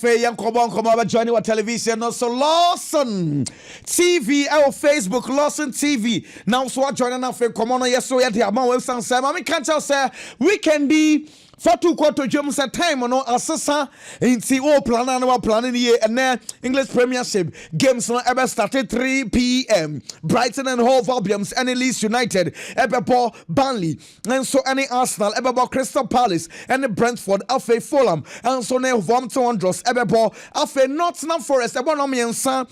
Young Kobon come over joining our television. Also Lawson TV, our Facebook Lawson TV. Now so joining us for come on yes so yeah the amount of some say I can't tell say we can be for 2 quarter jumps at time on assessa in CO planning here and then English Premiership games no ever started 3 p.m. Brighton and Hove Albions and Leeds United Everball Burnley and so any Arsenal Everball Crystal Palace and Brentford Afe Fulham and so now Wolverhampton Wanderers Everball Afe Nottingham Forest Ebonomi and San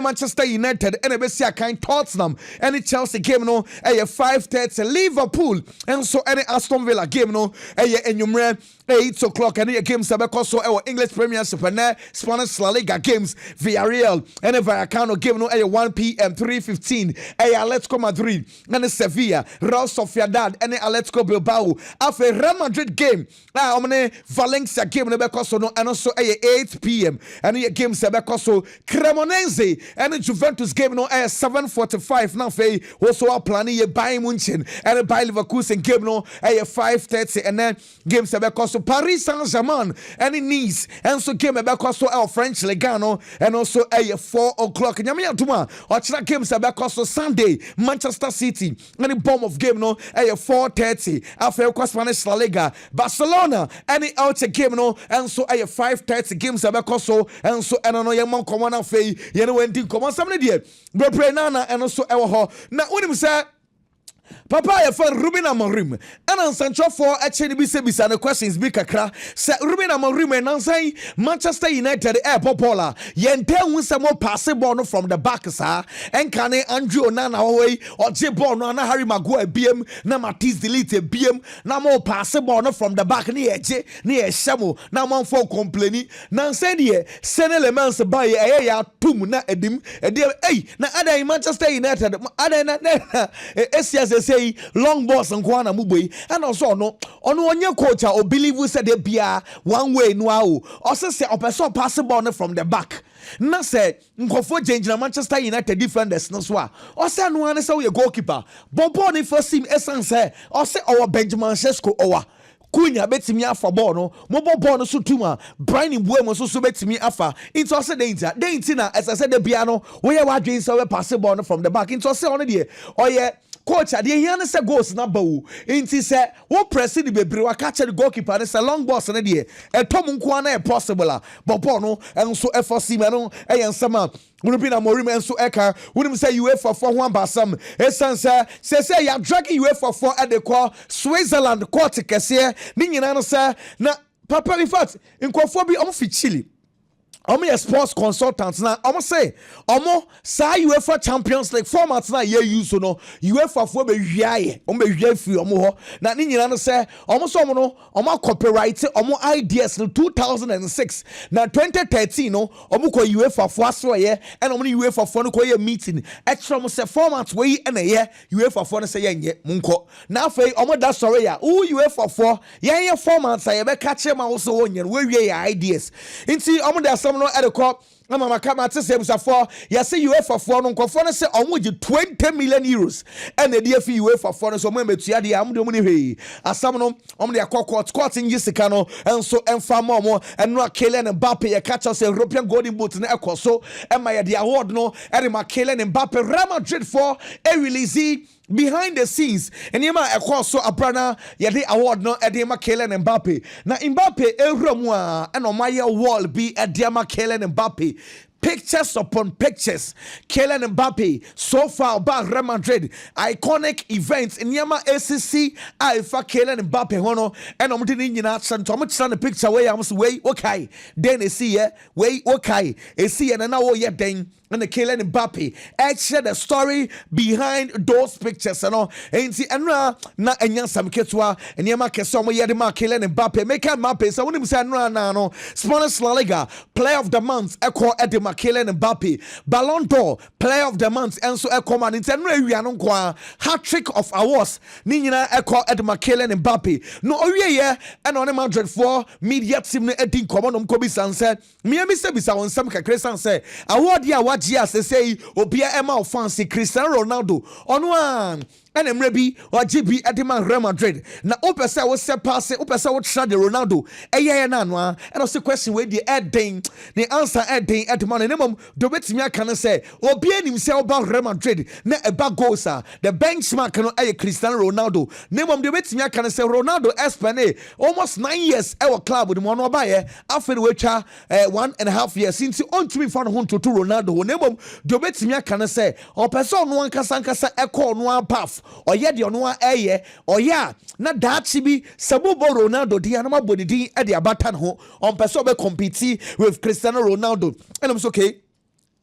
Manchester United and Ebesia kind Tottenham any Chelsea game no 5:30 Liverpool and so any Aston Villa game no 8 o'clock and the games so English Premiership and Spanish La Liga games Villarreal and Vallecano game no 1 p.m. 3:15 Atletico Madrid and Sevilla Real Sociedad and Atletico Bilbao after Real Madrid game Valencia game no and also 8 p.m. and the games so Cremonese and Juventus game no 7:45 now also planning Bayern Munchen and Bayer Leverkusen game no 5:30 and then games so Paris Saint-Germain and Nice and so game so French Ligue and also 4 o'clock nyame aduma ochira games so Sunday Manchester City and the bomb of game no 4:30 after Spanish La Liga Barcelona and the out game no and so 5:30 games so and so and no yemon come on afei ye no wendi come on somebody there bre nana and also na unim say Papa ya fan Ruben Amorim and Sancho for actually be say no questions be kakra say Ruben Amorim and say Manchester United popola yente hu say mo pass ball from the back sir and can Andrew Onana way or J ball no na Harry Maguire BM na Matisse delete BM na mo pass ball from the back ni eje ni ehamo na man for complaining na say the sene elements by ya tum na edim na ada Manchester United ada na say long boss and kwana mubwe and also no onye coach or believe we said they be one way no or say person possible from the back na say nkofo change na Manchester United defenders no so or say no one say we goalkeeper bobo ni first team essence say or say our Benjamin Sesko or Kunya betimi afa ball no mobo ball no so tuma Brian Mbuemo so betimi afa into say danger na as I said the bia no we ya wadwen say we pass ball no from the back into say on there or yeah coach ade here na say goals na bawo inti say wo press the bebre wa catch the goalkeeper na say long balls na there etom nko na possible but ball no enso FOC me no ensama Ruben Amorim enso eka wonim say UEFA for one basam esansa say ya drag UEFA for at the call Switzerland court kese ni nyina no say na papa in fact nkofo bi omo fi Chile omo sports consultants na omo say omo sa UEFA Champions League format na ye use no UEFA for be hwiaye omo be hwia fi omo ho na ni nyina no say omo so omo no omo copyright omo ideas no 2006 na 2013 no omo ko UEFA for aso ye and omo UEFA for no ko ye meeting extra omo say format we na ye UEFA for no say ye munko na afei omo da sorry ya who UEFA for ye format say ye be catch ma wo so wonye we hwie ye ideas inti omo da no at the court mama kama tse for ya say UEFA for no nkofo no say omo gi 20 million euros and the DFE UEFA for no so mo metua de am de mo ni hwe asam no omo de court in Jessica no and so emfa mo and no Kylian Mbappe ya catch us European golden boot na ekoso e ma ya the award no e ma Kylian Mbappe Real Madrid for a release behind the scenes and yema ekọ so abrana yede award no edema Kylian Mbappe na Mbappe ehramu a na omaye wall bi edema Kylian Mbappe pictures upon pictures Kylian Mbappe so far about Real Madrid iconic events in yema ACC alpha Kylian Mbappe hono and omde ni nyina santo mo tira the picture wey am so wey okay then see here wey okay see and na wo ye den and the Kylian Mbappe share the story behind those pictures and na enya sam ketwa and yema keso mo ye de ma Kylian Mbappe make Mbappe so wonim say no Spanish La Liga player of the month eko edema ama Kylian Mbappe Ballon d'Or Player of the Month enso ekoma nti no awia no kwa hat-trick of awards ni nyina ekọ edma Kylian Mbappe no owie ye and on Madrid for media team no edin komo no mko bisanse me se bisa won sam kakre sanse award ya waji asese obia ema fancy Cristiano Ronaldo ono an and emrebi or GB Edima Real Madrid. Now, Opesa was set pass, Opesa was shot the Ronaldo, a year and one, and also question where the Edding, the answer Edding at the minimum, the Betimia can say, or being himself about Real Madrid, not about Gosa, the benchmark cannot a Cristiano Ronaldo. Name the Betimia can say Ronaldo Espane, almost 9 years, our club with one buyer, after which 1.5 years since you on to me found home to Ronaldo. Name the Betimia can say, or person one Casancasa echo one path. Or yet the onwa eye or ya na dachi bi sabubo Ronaldo di anama bonidi e di abatan ho on person be compete with Cristiano Ronaldo and I'm okay.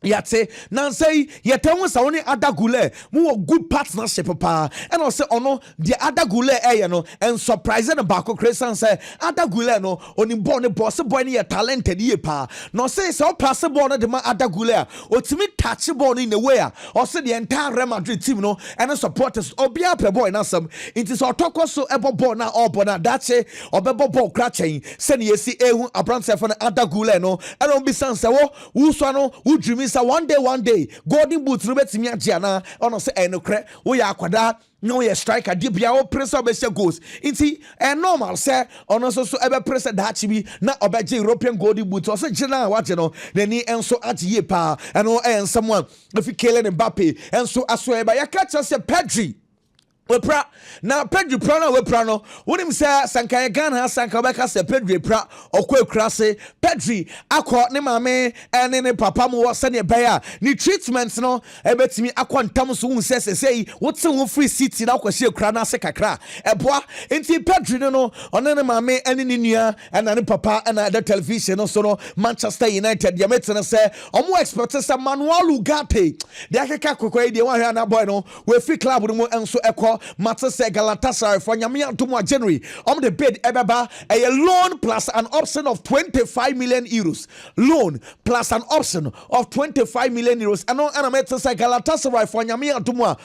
Yate nan say yete won sa woni adagule mu good partnership pa and also ono the adagule no and surprise na back Christian say adagule no oni born boss boy ni talented ye pa no say so pass ball no de ma adagule otimi touch ball in the way or say the entire Real Madrid team no and supporters obia pe boy na some it is otoko so ebo ball na all ball na that say obebo ball cra chain say ye see ehun abrantse for na adagule no and on be sense wo so no wo dream one day golden boots no betimi agiana ono say enokre wo ya akwada no ye striker di bia wo press obese goals inti normal say ono so ebe press that chibi na obeje European golden boots o say gina wa je no nani enso agiye pa eno someone if you Kylian Mbappe enso aso eba ya catch say Pedri Wepra na Pedri prana wepra no wonim say sankan Ghana sankan beka say Pedri pra okwa krase Pedri akọ ne mame ene ne papa mo wo se ne baya ni treatment no ebetimi akọ ntam so hu say wote wo free city na akọ hye kra na se kakra eboa enti Pedri no one ne mame ene ne nua ena ne papa ena the television no so no Manchester United ya metene say omo expect say Manuel Ugarte de akeka kokoi de wan hwa na boy no we free club no enso ekọ Matase Galatasaray for Nyamia Tumwa January. The bid ebeba a loan plus an option of 25 million euros. Loan plus an option of 25 million euros. And on Anametase Galatasaray for Nyamia Tumwa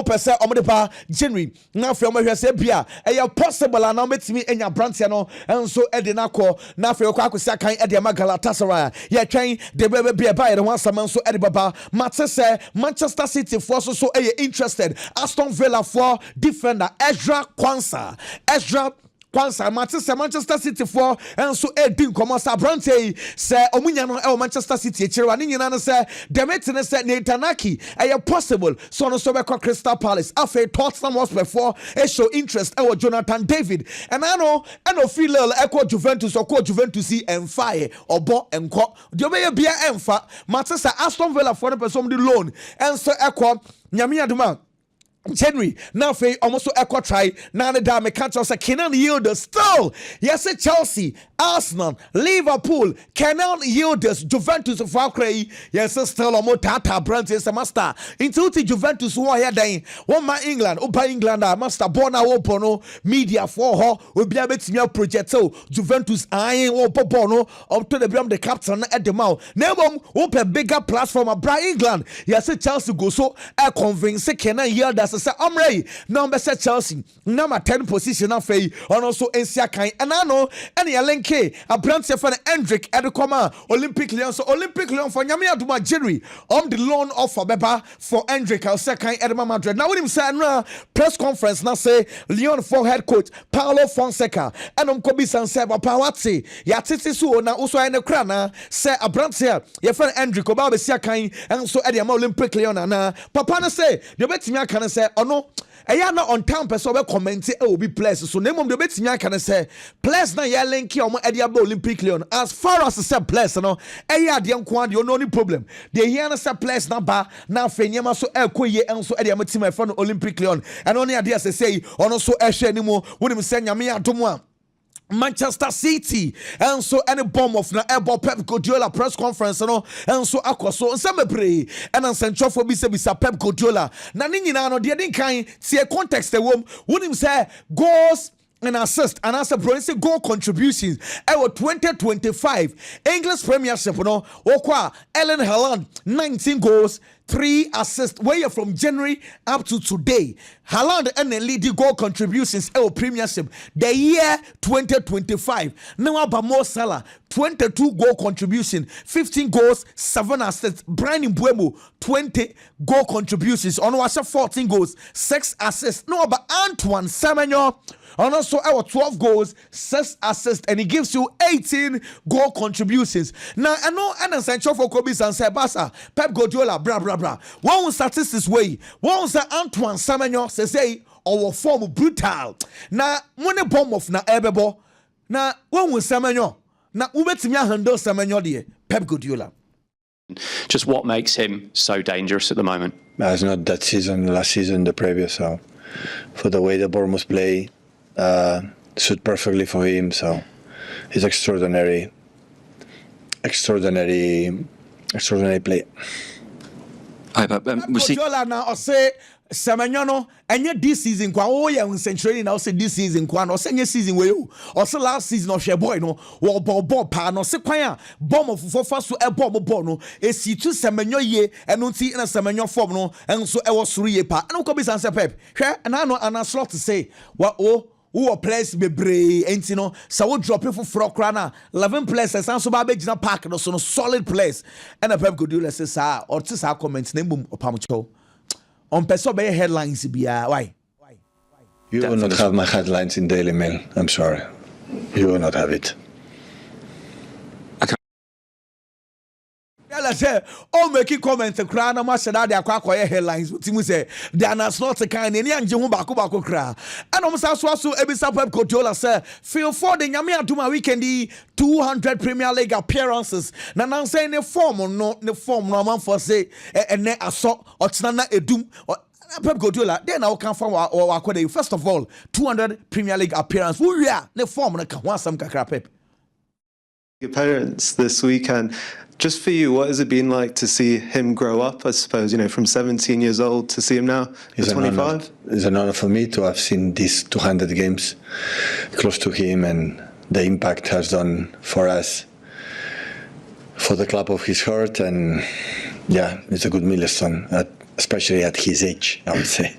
pese the pa January. Now for me say bia a possible and me in your branchiano and so edinako now for Kakusa kind Ediama Galatasaray. Yeah, train the baby be by the one man so Edibaba Matase Manchester City for so interested. Aston Villa for defender Ezra Kwanzaa Manchester City for and so edin komosa brante say omunya no Manchester City echirwa ni nyina no say demetine say Netanaki possible so no so be Crystal Palace after Tottenham was before show interest Jonathan David and I know feel Juventus or Juventus and fire or bo enko de obey bia emfa Manchester Aston Villa for the person the loan and so nyame aduma January now for almost echo try now the dame can't say Kenan Yildiz still yes Chelsea Arsenal Liverpool Kenan Yildiz Juventus of Ukraine yes still almost tata brand is a master into Juventus who here then one man England master born open media for her will be able to project so Juventus I no up to the captain at the mouth never open bigger platform of England yes Chelsea go so convince Kenan Yildiz say Omre number set Chelsea number 10 position of and also Asia kind and I know any LNK a brand for Hendrick Edukoma Olympic Lyon so Olympic Lyon for Nyamia Duma January on the loan offer beba for Hendrick I'll say kind Edema Madrid now with him say press conference now say Lyon for head coach Paulo Fonseca and Kobi Sanseba Pawati ya titi so na also in the crana say a brand here your friend Hendrick Oba be sia kind and so Edema Olympic Lyon na papa na say the bet me can say oh no eya na on time person be comment e will be place so name the bet me can say place na ya link your Ediaba Olympic Lyon as far as say place no eya de nko ade no problem they here na say place na ba na afenyema so ekoye enso Ediama team e for Olympic Lyon and only ade say ono so ehwe animo wonim say nyame adom a Manchester City and so any bomb of na ebo Pep Guardiola press conference no and so akoso nsem pray and ansentro for bisa Pep Guardiola na ni nyina no de den kan tie context e wom wonim say goals and assist and as a bronze goal contributions. Our 2025 English Premiership, no, Okwa Ellen Haaland 19 goals. 3 assists where from January up to today. Haaland and the leading goal contributions our Premiership the year 2025. Now about Mo Salah 22 goal contribution, 15 goals, 7 assists. Brian Mbeumo 20 goal contributions. Onwasha 14 goals, 6 assists. No about Antoine Semenyo. And also our 12 goals, 6 assists, and he gives you 18 goal contributions. Now I know an essential for Kobe and Sebasa, Pep Guardiola, blah blah blah. One statistics way, one say Antoine Semenyo say our form brutal. Now when a bomb of na ebebo, now one will Semenyo. Now ubetimi handle Semenyo de Pep Guardiola. Just what makes him so dangerous at the moment? It's not that season, last season, the previous. So for the way the Bournemouth play. Suit perfectly for him, so he's extraordinary play. We see now or say Semenyo and this season training now say this season or say season we or say last season of share boy no or ball pa no say kwanya bomb of for first to a bomb no e si to Semenyo ye and no see in a Semenyo form no and so e was 3 year pa and ko be sanse Pep hwe and I know an slot to say what who players be brave and you know so we drop you for frokrana 11 players and so ba be gina park no so solid players and a Pep Guardiola say sa or to sa comment name boom opamcho on person be headlines bia why you will not have my headlines in Daily Mail. I'm sorry, you will not have it. Make comment to cry no matter that they are headlines. Timu say they are not the kind any anje ho bako kra. And almost so Ebisa Pep Guardiola say feel for the nyame aduma weekend 200 Premier League appearances. Na nan say ne form no man for say ene aso otina edum Pep Guardiola then I can find first of all 200 Premier League appearance. We are ne form na kan some kakra Pep. Your parents this weekend. Just for you, what has it been like to see him grow up, I suppose, you know, from 17 years old to see him now at 25? It's an honor for me to have seen these 200 games close to him and the impact has done for us, for the club of his heart. And yeah, it's a good milestone, especially at his age, I would say.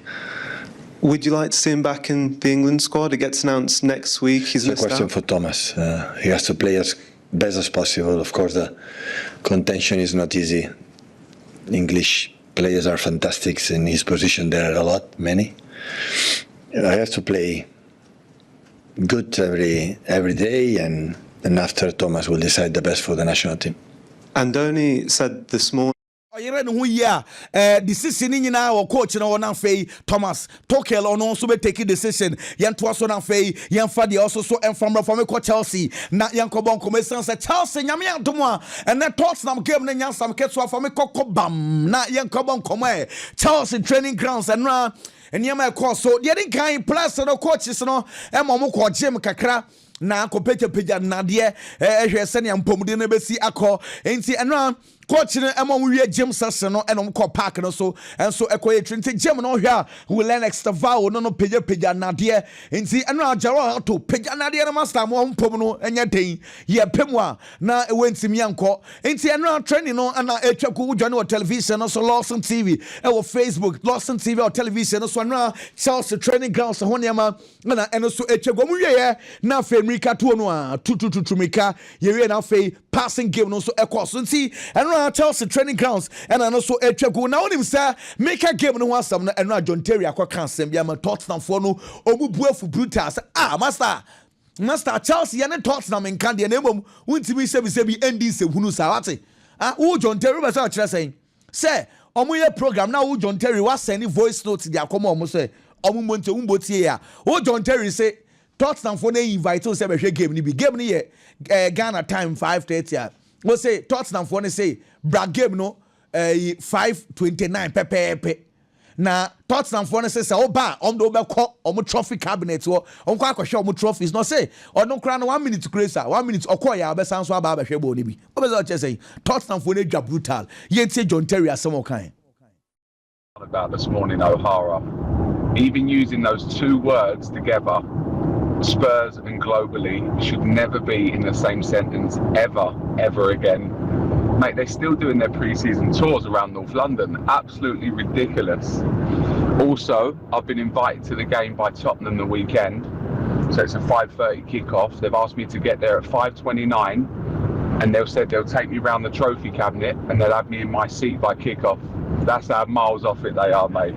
Would you like to see him back in the England squad? It gets announced next week. He's it's a question for Thomas. He has to play as best as possible. Of course, the contention is not easy. English players are fantastic in his position. There are a lot, many. I have to play good every day, and after Thomas will decide the best for the national team. Andoni said this morning. Decision in our coach no na fei Thomas Tuchel on also be taking decision yan to so na fei yan fa de also so from Chelsea na yan ko bon commercial say Chelsea nyame adomo and na Tottenham game na yan sam ketso from bam na yan ko bon komo Chelsea training grounds and na nyama ko so they didn't kind plus no coaches no e mo ko gym kakra na ko peja na de ehwe se ne mpomde na besi akọ enti eno coach no emo we gym session no eno ko park no so enso ekoye trinte gym no hwa we learn Estevao no peja na de enti eno ajaro to peja na de no master mo mpom no enya den ye pemu a na ewentimi anko enti eno training no na etwaku udwane o television no so Lawson TV e wo Facebook Lawson TV o television no so eno Chelsea training grounds ho niam na eno so etwagu mu ye na Mika to no tutu Mika ye na fei passing game no so ekọ so nti eno Chelsea training grounds and also etwago na onim say Mika game no wasam na eno John Terry akọka nsem bia ma Tottenham for no omubuafu brutal say master Chelsea ya ne Tottenham nka de na emom untimi sebi ending se hunu sa wate wo John Terry be say kire say omoye program na wo John Terry was send voice note dia akọma omo say omo monte umbotie ya wo John Terry say Tottenham for they invite us to game ni bi game ni ye Ghana time 5:30 we say Tottenham for say bra game no 5:29 pepe na Tottenham for say oba do be call trophy cabinet wo kwa akọhwe trophies no say no kra no 1 minute crazy 1 minute okoya obesan so aba hwe bo ni bi obeza che say Tottenham for dey brutal ye tie John Terry asem okan about this morning O'Hara even using those two words together Spurs and globally should never be in the same sentence ever again. Mate, they're still doing their pre-season tours around North London. Absolutely ridiculous. Also, I've been invited to the game by Tottenham the weekend. So it's a 5:30 kickoff. They've asked me to get there at 5:29, and they've said they'll take me around the trophy cabinet and they'll have me in my seat by kickoff. That's how miles off it they are, mate.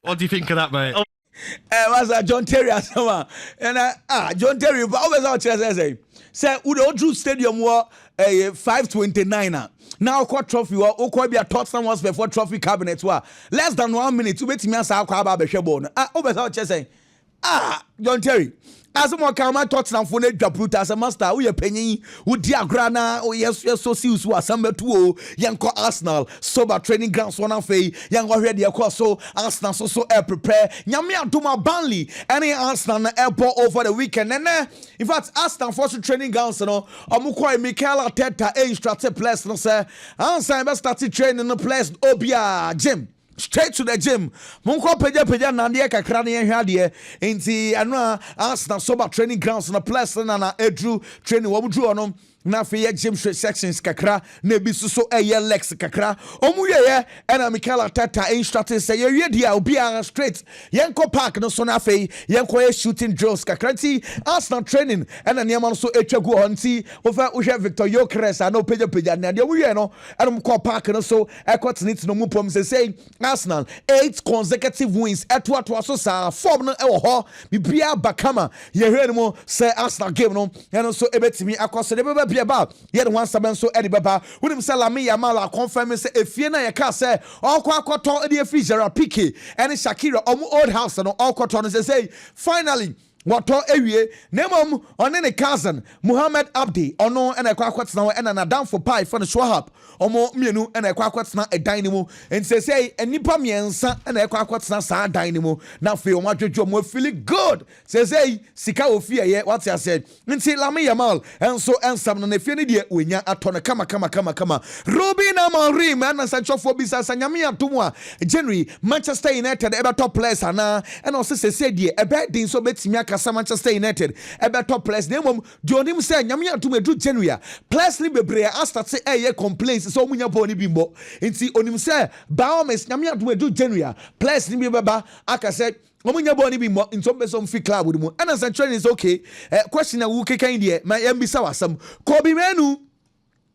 What do you think of that, mate? Was John Terry and John Terry, but always out here say Udo Stadium war 5:29. Now, what trophy or could be a Tottenham was before trophy cabinet were less than 1 minute to make me answer about Beshabon. Always out here saying, John Terry. As a more calm, Tottenham for net Japruta as a master, we are penny, with Diagrana, or yes, so seals who are some two, young Arsenal, sober training grounds one of a young already across so Arsenal so air prepare, Yamia Duma Burnley, any Arsenal airport over the weekend. And in fact, Arsenal for training grounds, no, Mukoi Michael Arteta, a strategic place, no, sir. Arsenal started training the place, Obia, Jim. Straight to the gym. Monko peja nandia kakra ne hwade enti ano Arsenal sober training grounds na place na edru training wo dru ono na fe ye gym sections kakra na bi so lex kakra omu ye na Mikel Arteta instructed say ye dia obi straight yenko park no so na fe yenko ye shooting drills kakra ti Arsenal training na niam so etwagu honti over wo Victor Gyökeres no peja na de wo ye no mko park no so ekotnit no mu pom say Arsenal 8 consecutive wins etwa so sa form no e wo ho bibia bakama ye hwe no say Arsenal game no and so ebetimi akose de beba about yet one seven so Eddie Baba wouldn't sell a me amala confirm say if you na ya ka say all kwakoto e fi Gerard Piqué and Shakira old house and all kwato say finally Wato ewie nemom on any cousin Muhammad Abdi ono and a kwakwatna and an adam for pie for the swahap omo mienu and a kwakwatna a dynamo and say a nipa miensa and a kwakwatna sa dynamo now feel my jojo feeling good say sika ofia ye what I said nti lami yamal and so ensam na fie ne de wenya atone kama Robin Amorim and Sancho for bisa sanyame atomwa January Manchester United ebe top players ana and also say de ebe din so betimi Manchester United ebe top players na mom Jonim say nyame atom edu January players ni bebre start say eye complaints so munya boni bimbo nti onim say Baomes nyame atom edu January players ni beba aka say omunya boni bimbo nti obeso fi club with mu and Sancho is okay question na wo kekan de ma yambisa wasam Kobe Menu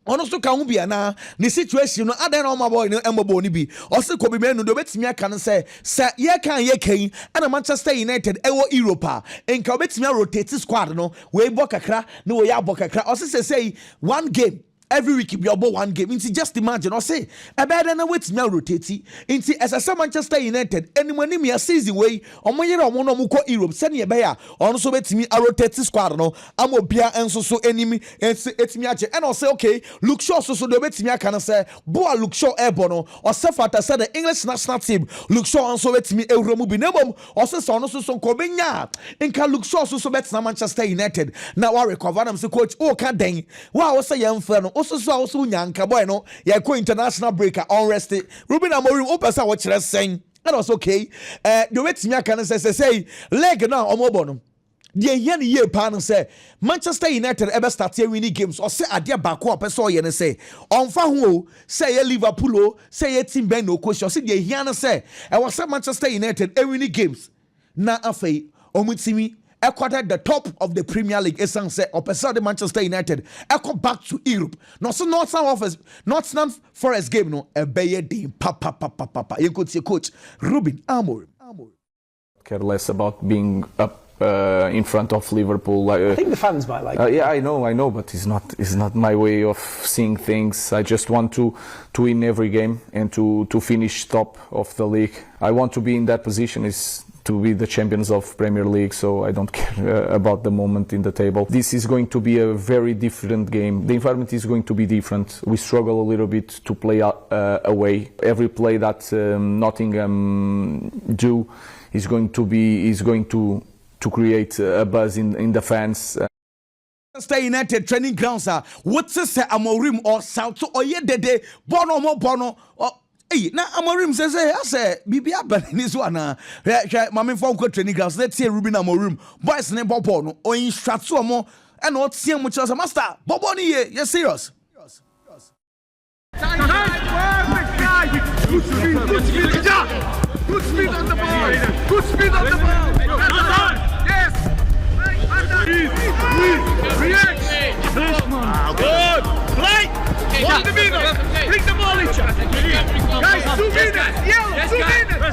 ono so ka hu bia na the situation no adan no boy no embo ni bi o se Kobe Menu do betimi aka no say ye kan and Manchester United ewo Europa enka betimi rotate squad no we bo kakra no we ya bo kakra o se say one game every week be about one game. Inti just imagine or say a better than wait now rotate. Inti as a Manchester United anyone in me season way or when you're one of Europe send you bear also bet me a rotate squad no I'm a beer and so enemy and it's me and I'll say okay look sure so the bet me I can say boy look sure airborne or Sefata said the English national team look sure and so bet me a removing them or say so so Kobenya and can look sure so bet Manchester United now I recover them so coach oh can dang wow say young friend also nyanka boy no ya ko international breaker unrest Ruben Amorim opesa what you're saying that was okay the wetimi aka no say leg na omobo no the yen ye pan say Manchester United ever start winning games or say adia bako opesa ye ne say onfa ho say ye Liverpool o say ye team ben no coach say the yen say e was Manchester United winning games na afei omutimi accorded the top of the Premier League esan say opesa the Manchester United come back to Europe no so Nottingham Forest game no ebeye din papa you could see coach Ruben Amorim care less about being up in front of Liverpool. I think the fans might like it. Yeah, I know, but it's not my way of seeing things. I just want to win every game and to finish top of the league. I want to be in that position is to be the champions of Premier League, so I don't care about the moment in the table. This is going to be a very different game. The environment is going to be different. We struggle a little bit to play away. Every play that Nottingham do is going to create a buzz in the fans. Manchester United training grounds are what say Amorim or South or ye dede bono or Hey, now Amorim says, I say, Bibi Aban is one. Mammy Falco training grounds. Let's say Ruben Amorim. Boys name Bobono or in Stratsomo and not see much as a master. Boboni, you're serious. Good speed on the ball. Good speed on the ball. Yes. React. Good. Play. One minute. Bring the ball in. Guys, 2 minutes. Yellow. 2 minutes.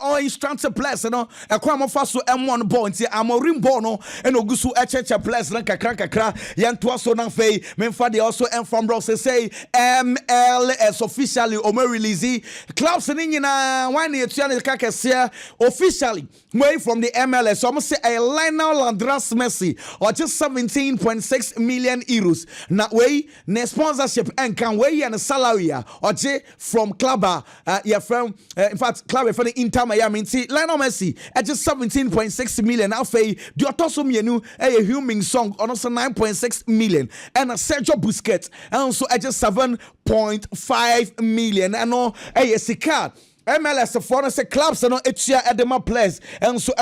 Or he's transfer players, you know. A crime of us M1 ball. Amorim Bono and Ogusu Echecha players. Kakra. Yantuaso Nanfei. Menfadi also M from Ross say MLS officially Omer release. Clubs in one year officially way from the MLS. Almost say a Lionel Landras Messi or just 17.6 million euros. Now way ne sponsorship and can weigh and salary or J from club yeah from in fact club from Inter Miami. See Lionel Messi at just 17.6 million. Now fay the Otoso Mienu a human song on also 9.6 million and a Sergio Busquets and also at just 7.5 million and no a Sika MLS for say clubs no etia edema players and so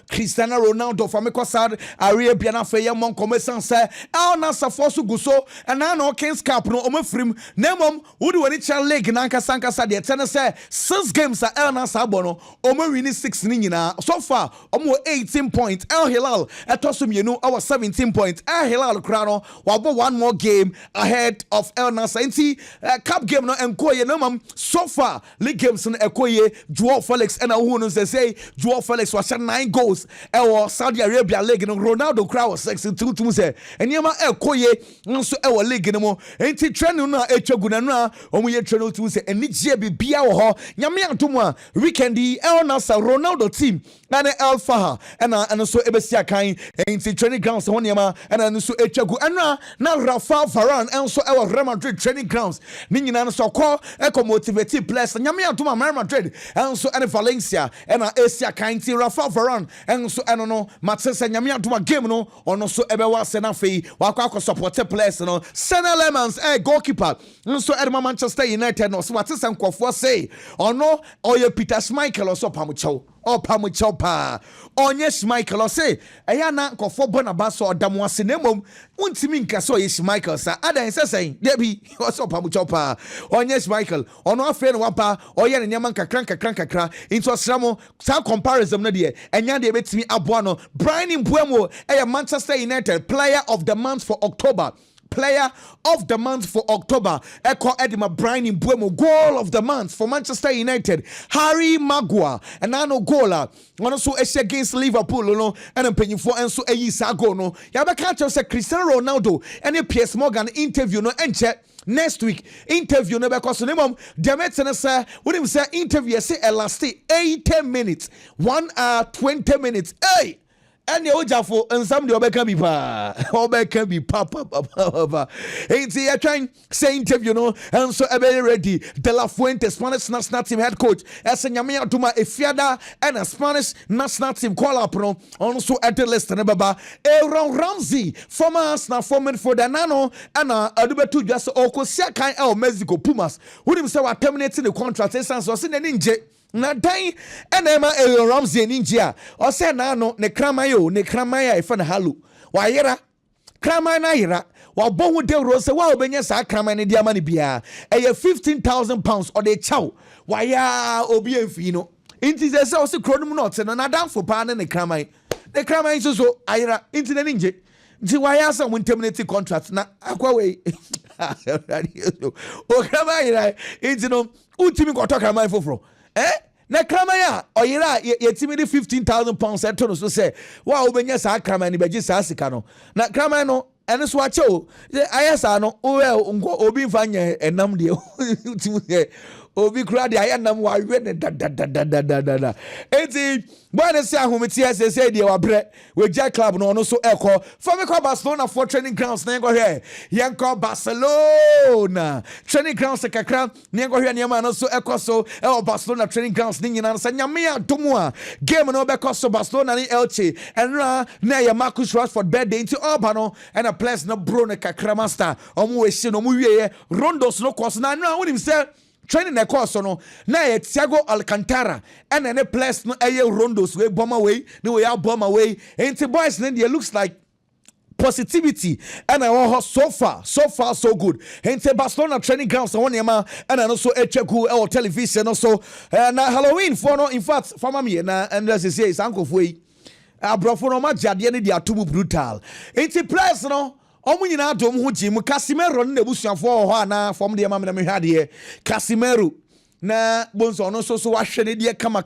Cristiano Ronaldo from Saudi Arabia na fe yam commerçant say el na safoso guso and na no Kings Cup no omafrim nemom wodi wani chan league na nkasa de ten say 6 games el na sabo no omawini 6 ni nyina so far omo 18 points El Hilal etoso mienu our 17 points El Hilal kra no wabo one more game ahead of El Nassr cup game no enkoye nemom so far league games no Koye, Joao Felix, and who say Joao Felix was 9 goals. Saudi Arabia league, Ronaldo crowd was 62 to say, and Yama Koye, also our league no more. Ain't it training now? Echoguna, or we train to say, and Nigeria be Biao, Yamia Tuma, Weekendy, El Nassr, Ronaldo team, and El Faha, and also Ebesia Kain, ain't it training grounds on Yama, and also Echogu, and now Rafael Varane, and also our Real Madrid training grounds. Ningina so call eco motivated players, and Yamia Tuma Madrid. And so and Valencia and Asia Kainti Rafael Varane and so I don't know Matses and Yamia to a game no or no so Ebewa Senafi Waka support players no Senna Lemons goalkeeper and so at Manchester United no so Matses and Kwafo say or no or your Peter Schmeichel or so Pamucho or Pamucho pa onye Schmeichel or say ayana Kwafo Bonabaso or Damwase nemom untimi nka so ye Schmeichel sa adan say Debbie or so Pamucho pa onye Schmeichel or no afraid wapa or ye nyama kakra into asramo some comparison no de enya de betimi aboa no Brian Mbuemo Manchester United player of the month for October. Player of the month for October. Echo Edema Brian Mbuemo goal of the month for Manchester United. Harry Maguire and Ano goaler. One also against Liverpool no and penny for and so a sago no. Yaba catch us Cristiano Ronaldo and a PS Morgan interview no and check. Next week interview no because minimum Demetene say when him say interview say elastic 80 minutes 1 hour 20 minutes hey and the ojafo and some the obeka be papa hey see I trying say interview no and so very ready De La Fuente Spanish national team head coach as nyame atuma efiada and a Spanish national team call up no also at the list and baba Aaron Ramsey former Arsenal midfielder nano and adubetu just okosia kan Mexico Pumas who him say we terminating the contract sense so say ninje na dan enema Aaron Ramsey ninja o say na no ne kramaya ifa na halu wa yera kramaya na yera wa bon de rose wa obenya sa kramaya ne dia mani bia e 15,000 pounds or de chow wa ya obi enfi no inti se o se kronum not no na dan for pa ne kramaya so ayera inti ne ninje nti wa ya sa mun terminate contract na akwa we o kramaya inti no utimi ko to kramaya foforo na kramaya oyira yetimi de 15,000 pounds eto no so say wa obenya sa kramaya ni beji sa sika no na kramaya no ene so ache o ayesa no obi mfanya enam de utimi obi kura de ayanam wa we ne da enti bwana si ahometi say de wa bre we ja club no so eko for me call Barcelona for training grounds na go here yen call Barcelona training grounds kakra na go here na no so eko so Barcelona training grounds ni nyina sa nyame adomu a game no be call so Barcelona ni Elche and na ya Marcus Rashford birthday into Urbano and a place no bro na kakra master omo we shi no mo wie rondos no course na won him say training na course no na Thiago Alcantara and any place no rondos we bomb away no we are bomb away and boys then it looks like positivity and I so far so good and Barcelona training grounds on yama and also echeku or television also na Halloween for no in fact for me na and as say is uncle way abrofo no ma jade ne dia tubu brutal enti place no omu nyina dom ho gym Casemiro ne busuafo ho ana fom de ma me na me hwade Casemiro na bonzo no so wahwe ne de kama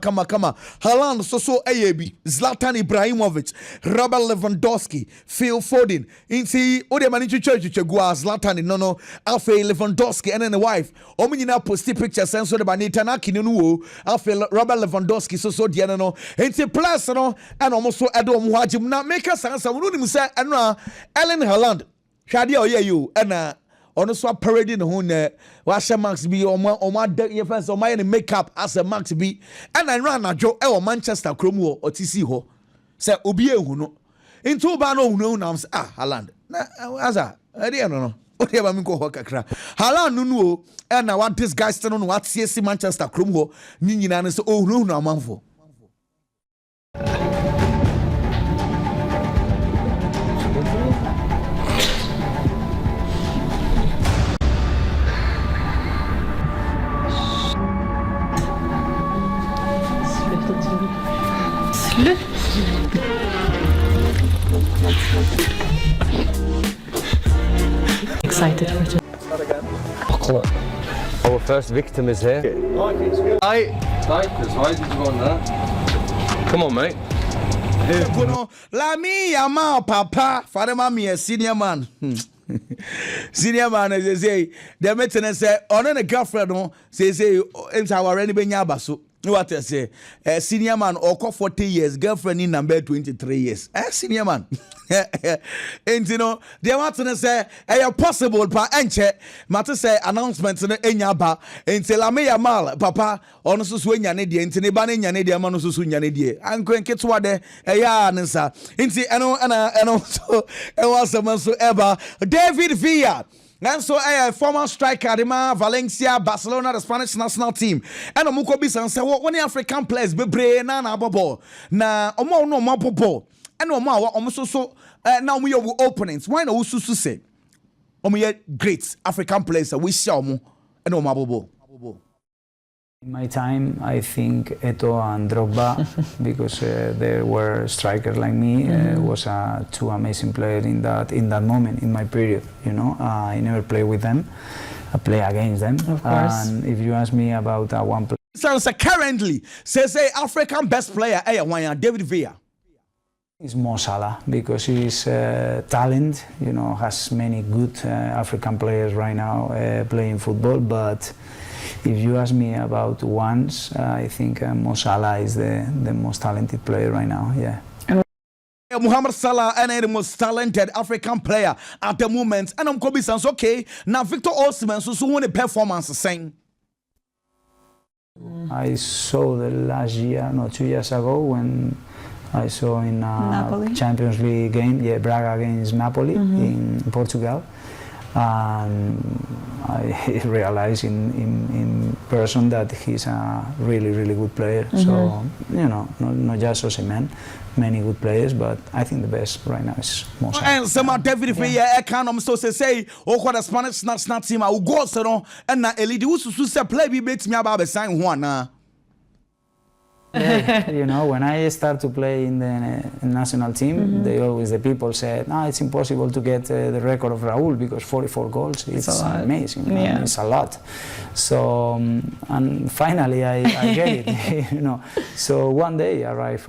Haaland so ayebi Zlatan Ibrahimovic Robert Lewandowski Phil Foden inti ode mani chuchu gua Zlatan no Alfie Lewandowski and then the wife omunyina posti pictures and so de banita na kininu wo Alfie Robert Lewandowski so de no inti plus no and almost edo mo hagim na make us answer no nim say eno Erling Haaland hwade oye you na ono so parade no ho na wa max bi o ye fans o my makeup as a max bi and I ran ajo e Manchester krom wo otisi ho say obi ehu no into ba no hu na Haaland na aza e dey no o dey ba mi ko ho kakra Haaland no o e na what this guy still no what see Manchester krom ho ni nyina no so o hu na amanfo Excited for it. Buckle it. Our first victim is here. Come on, mate. La mi ama papa father mami a senior man. Senior man as say the maintenance say on a girlfriend no say em our any benya baso. What I say, a senior man or 40 years, girlfriend in number 23 years. Senior man. And you know, they want to say, possible pa enche, matter say announcement in Enyaba, and say la me mal, papa, on swing yanidi, and Tinebani yanidi, Manusu yanidi. I'm going to get what they answer. And also, it was a month ever. David Villa. And so former striker Rima Valencia Barcelona the Spanish national team and omuko bisa say what African players bebre na bobo na omo no mo bobo and omo so now we are opponents why no susu say omo great African players we see omo and omo bobo. In my time, I think Eto'o and Drogba, because they were strikers like me, was two amazing players in that moment, in my period. You know, I never played with them. I play against them. Of course. And if you ask me about one player, so currently, say African best player, David Villa. is Mo Salah, because he's talent. You know, has many good African players right now playing football, but. If you ask me about ones, I think Mo Salah is the most talented player right now, yeah. Mohamed Salah and the most talented African player at the moment. And I'm Kobe Sans, okay. Now Victor Osimhen, so won a performance saying. I saw the last year, 2 years ago, when I saw in Champions League game, Braga against Napoli in Portugal. And I realized in person that he's a really good player. So you know, not just Osimhen, many good players, but I think the best right now is Mo Salah. And some David Villa economists so say what the Spanish national team will go so and na elite who say play be bet me about sign one. Yeah, you know, when I start to play in the national team, the people said, no, it's impossible to get the record of Raúl because 44 goals, it's amazing, yeah. It's a lot. So, and finally I get it, you know. So one day arrived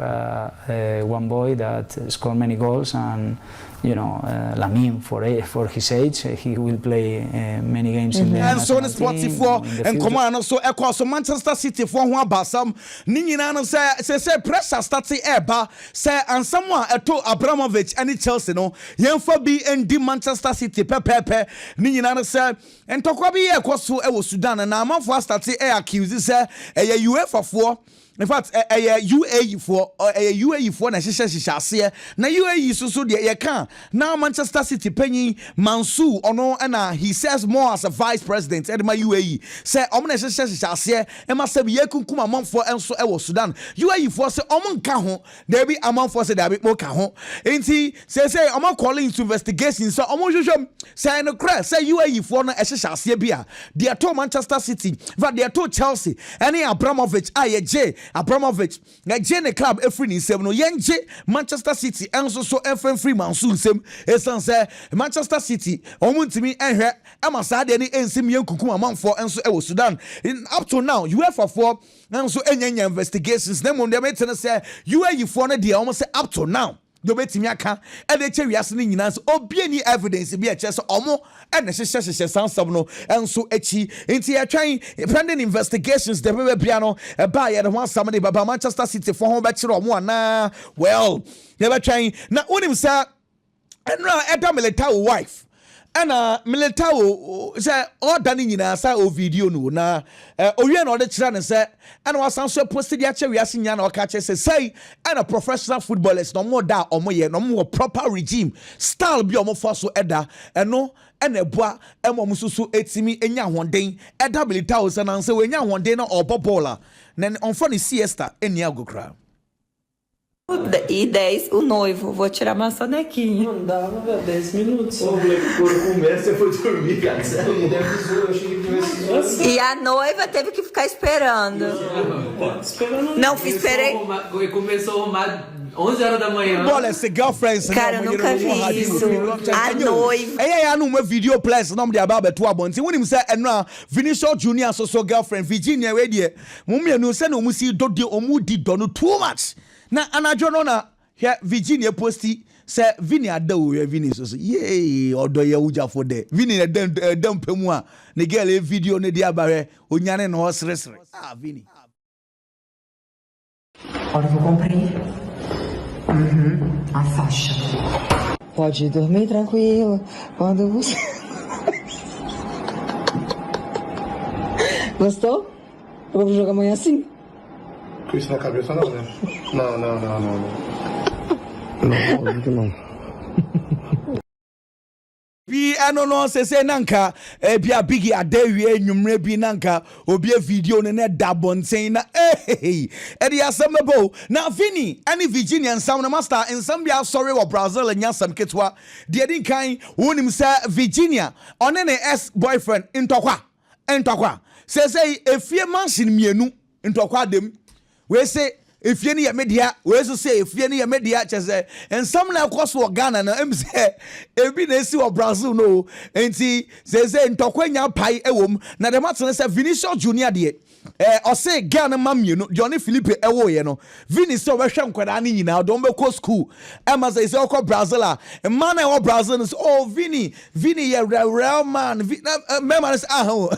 one boy that scored many goals, and you know, Lamine, for his age, he will play many games in the and so national team. For and come on, so so Manchester City for one basam. Nina no say pressure starts eba say and someone to Abramovich and Chelsea no. Yenfa be ndi Manchester City pepe. Nina no say and tokwa bi so e Sudan na amanfo start accuse say UEFA for in fact UAE for UAE for na hyehyɛ na UAE so de ye kan now Manchester City penny Mansour ono na he says more as a vice president at my UAE say omo na hyehyɛ e ma say ye kunkum amanfo enso e wo Sudan UAE for say omo nka ho there be amanfo say there be mo ka ho enti say omo calling to investigation so omo hwehwem say no crash say UAE for no hyehyɛ bia they told Manchester City but they told Chelsea any Abramovich Abramovich na ne club every ni sem no yenje Manchester City enso so FM free Mansour sem esan say Manchester City omuntimi ehwe ama saa de ni ensim yenkukum amanfo enso e wo Sudan up to now UEFA for enso enya investigations na mo dem etene say UAE for no de almost say up to now do betimi aka e de che wiase ni nyina so obi any evidence bi e che so omo e na hyehyɛ sansam no enso achi enti atwan pending investigations de be bia no e ba ye de ho asam de baba Manchester City for ho be kire omo ana well ye be twan na onim sa enra eda Militao wife ana Militao say order ni nyina sa o video no na owie na ode kire ne say ana wasan so post dia che wiase nya na oka che say ana professional footballers no more da omo ye no more proper regime style bi omo fa so eda eno ena boa emo mususu etimi enya honden eda Militao say na say we nya honden na obobola na onfo ne siesta eni agokra. E 10, o noivo, vou tirar uma sonequinha. Não dava, velho, 10 minutos. Por começo você foi dormir, cara. Eu achei que E a noiva teve que ficar esperando. Não, esperei. Começou a arrumar 11 horas da manhã. Bola, esse girlfriend. Cara, eu nunca vi isso. A noiva. Numa video place, nome de Ababa to Abonti. When him say, and now Vinicius Junior, so girlfriend, Virginia, where dear. Mummy, no send no musi do de omudi donu too much. Na anajo no na here Virginia posti say Vini adawo ya Vini so yey odo ya uja for there Vini dem pemu a ne girl e video ne dia bare onyane no sresre Vini. Olha, eu vou comprei a faixa. Pode dormir tranquilo quando você Gostou? Eu vou jogar amanhã assim. Com isso na cabeça não, né? Não. Não. Bi no se nanka bi a bigi adewie nwumre bi nanka obi a video ne da bonten na e di asamebo na Vini any Virginia nsam na master nsam bia sorry wo Brazil nya sam ketwa de din kan wonim sa Virginia one ne ex boyfriend ntokwa say efie mansion mienu ntokwa dem we say efie ne ya media we so say efie ne ya media chese ensam na ekoso Ghana na em say ebi na esi wo Brazil no enti say ntokwanya pai ewom na dem atene say Vinicius Junior de o say Ghana mamienu Johnny Philippe ewo ye no Vinicius we hwe nkwada ne nyina don be ko school e ma say okọ Brazil a man e wo Brazil no oh Vini ye real man man say oh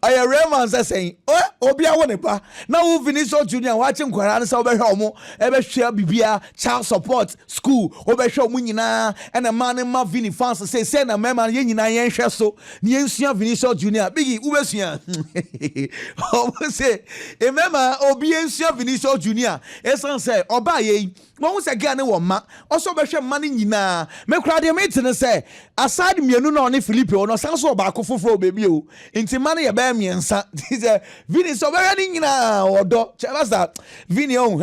ya real man say obi a wo ne pa na wo Vinicius Junior wa che nkwada na say obehwe omo ebehwe bibia child support school obehwe omo nyina and man ma Vini fans say na man ye nyina ye hwe so ne ensua Vinicius Junior bigi ubesua say remember obi ensua Vinicius Junior esan say oba ye won say ga ne wo ma also behwe ma ne nyina me kra de me tene say aside mienu na one Philippe ono san so ba akofofo baby o enti ma ne ye ba miensa say Vini so behwe ne nyina odo chebasa Vini on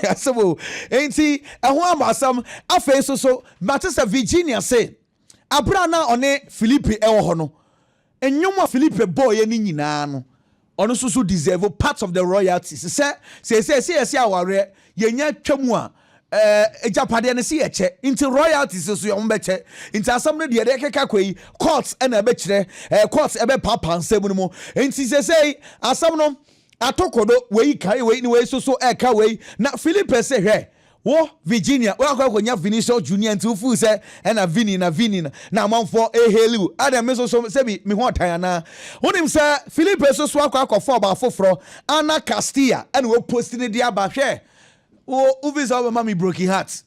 asebo enti ehwo amasam afa so Manchester Virginia say abra na one Philippe ewo ho no enyom Philippe boy ni nyina no ono so deserve part of the royalties say aware yenya twamu a ejapade ne se yeche into royalties so yo mbeche into asam no de keka kwai courts na ebe kire courts ebe papa nsem no mo enti say asam no atokodo wei kai wei ni wei so eka wei na Philippe say hwe wo Virginia wo akonya Vinicius Junior nti ufu se na Vini na manfo ehelu adam me so se bi me ho tan na wonim se Philippe so akofo ba foforo ana Castilla and we post ni dia ba hwe wo uvisa mama broken heart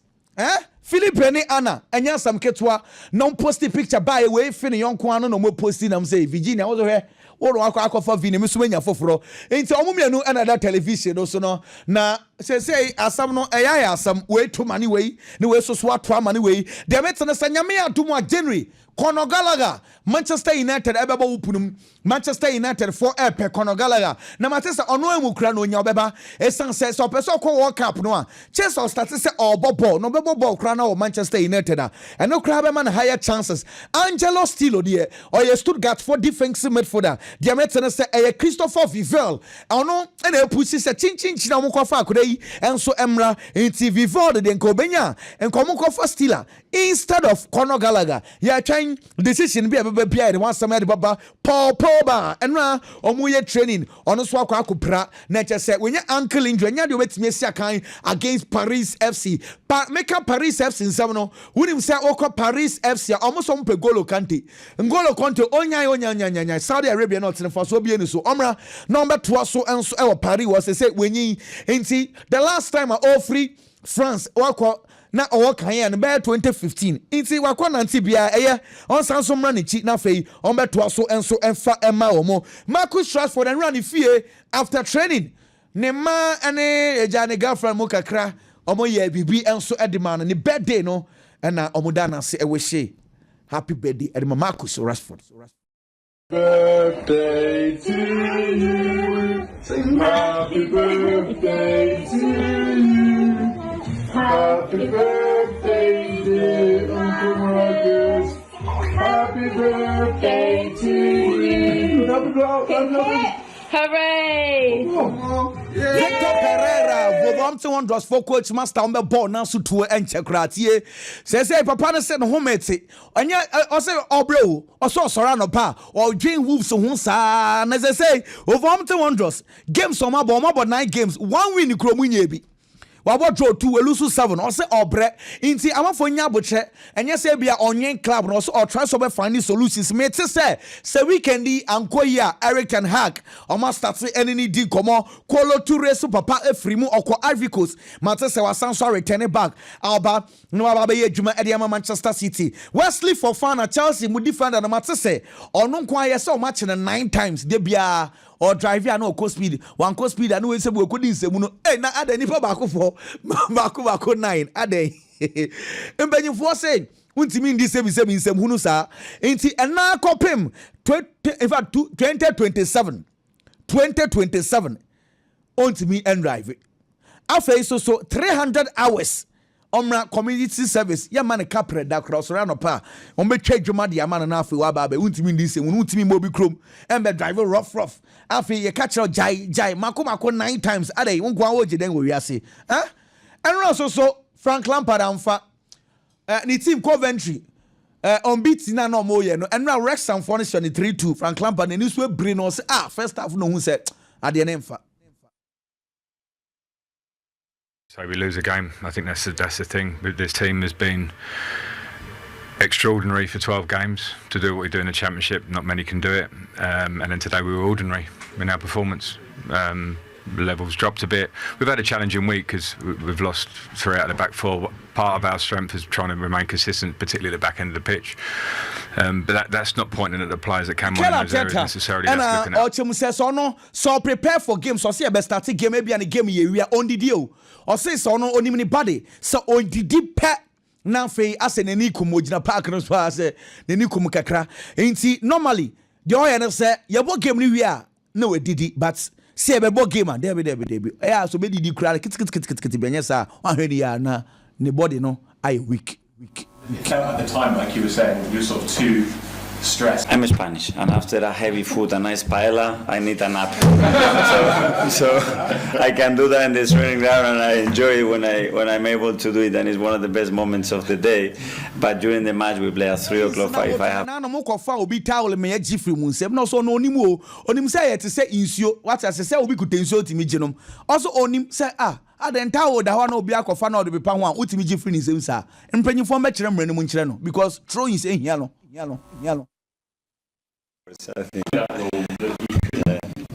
Philippe ni Anna enya sam ketwa no post picture ba we fi ne yonko ano no mo post na say Virginia wo so hwe Oro akwa vini me so manya foforo. Enti omumienu another television no so no na say asam no eya asam we to money we ne we so ato money we. De metene sanyame adumu a January Conor Gallagher Manchester United ebeba wupunum Manchester United for epe Conor Gallagher na matese ono emu kura no nya obeba esan so person ko World Cup no a Chelsea start say obobo no bebo ball kura na Manchester United a eno kura be man higher chances Angelo Stilo de or Stuttgart for defensive midfielder de metene say Christopher Vivel ono na epusi say chinchin na mo kofa akura yi enso emra enti Vivel de nko benya enko mo kofa Stiller instead of Conor Gallagher ya trying decision be bia de one some de baba Paul Pogba enra omuye training ono so akopra na che say when ankle injury nya de obetimi sia kan against Paris FC make up Paris FC nsam no wonim say okọ Paris FC almost on pe Golo Kante onya Saudi Arabia not in for so be ni so omra number 2 so enso e Paris was say wenyi enti the last time all free France wakọ na owo kan ya no be 2015 inti wakọ nanti bia eye on sanso mra ne chi na fei on beto so enso emfa ema omo Marcus Rashford and run fie after training ne ma ene eja ne girlfriend mo kakra omo ye bibi enso edema no ne birthday no na omo da na se ewehye happy birthday edema Marcus Rashford. Birthday to you. Sing happy birthday to you. Happy birthday, dear Uncle Marcus. Happy birthday to you. Hooray! Victor Pereira, Wolverhampton Wanderers for coach master on the ball now so to enchekratie. Say papa no say no homete. Onya o say obro, o so sorano pa, or Jane Wolves so sa na say Wolverhampton Wanderers games on my ball 9 games, 1 win kromunye bi. Wabo draw 2 elusu 7 or say obre inti amafo nya boche enye say bia onyen club no so or try so be find solutions me te say weekend anko ya Eric ten Hag o ma start any di komo Kolo Toure so papa efrimu okọ Ivory Coast ma te say wasan so return back alba no aba be adwuma e ma Manchester City Wesley Fofana Chelsea mu defender no ma te say ono nko aye say o match 9 times de bia or drive ya no co speed one co speed and we say we could nsemu no na ade nipa baako for baako 9 ade embenyifo say untimi ndi 7 nsemu no sa enti ena kopem in fact 2027 untimi en drive afei so 300 hours omra community service ya man capre da cross run pa on be twa dwuma de man na afei wa ba ba untimi ndi se untimi mobi krom embe drive rough afei ye catch jai mako 9 times ade won kwa wo giden wo wiase and so Frank Lampard amfa ni team Coventry unbeaten na no mo ye no and Wrexham for 3-2 Frank Lampard ni so bring no say first half no hu say ade na emfa. So we lose a game. I think that's the thing. This team has been extraordinary for 12 games to do what we do in the Championship. Not many can do it. And then today we were ordinary in our performance. Levels dropped a bit. We've had a challenging week because we've lost 3 out of the back 4. Part of our strength is trying to remain consistent, particularly at the back end of the pitch. But that's not pointing at the players that can win those areas necessarily. That's looking at. So prepare for games. So see, best start game maybe and a game we are on the deal. Or say so no only body. So on the deep pet. Now fe as an enikum ojina park no so as enikum kakra. Enti normally the oil say your game ni we are no we did it, but see a ball game and there be so be didi kra kit benya sa wan hwe ya na ne body no I weak. At the time, like you were saying, you were sort of too stressed. I'm Spanish, and after a heavy food, a nice paella, I need a nap. so I can do that in the training ground, and I enjoy it when I'm able to do it, and it's one of the best moments of the day. But during the match, we play at 3 o'clock. If I have. No more for obi towel me Jeffrey Munsem. No so no onimu onim say to say insio. What I say obi could insio to me genom. Also onim say adenta wo da ho na obi akofa na obi pa ho a utimi Jeffrey ni nsem sa. Mpanyifo me kire mre no mu nkire no because throwing say hia no.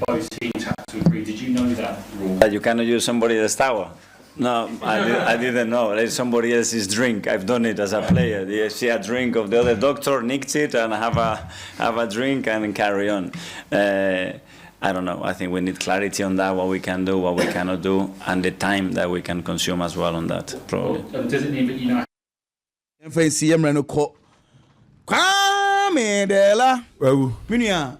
Both teams have to agree. Did you know that rule? That you cannot use somebody that's tower. No, I didn't know. It's somebody else's drink. I've done it as a player. You see a drink of the other doctor, nicked it, and have a drink and carry on. I don't know. I think we need clarity on that, what we can do, what we cannot do, and the time that we can consume as well on that, probably. Does it mean that you know? Kwame Dela. Minia.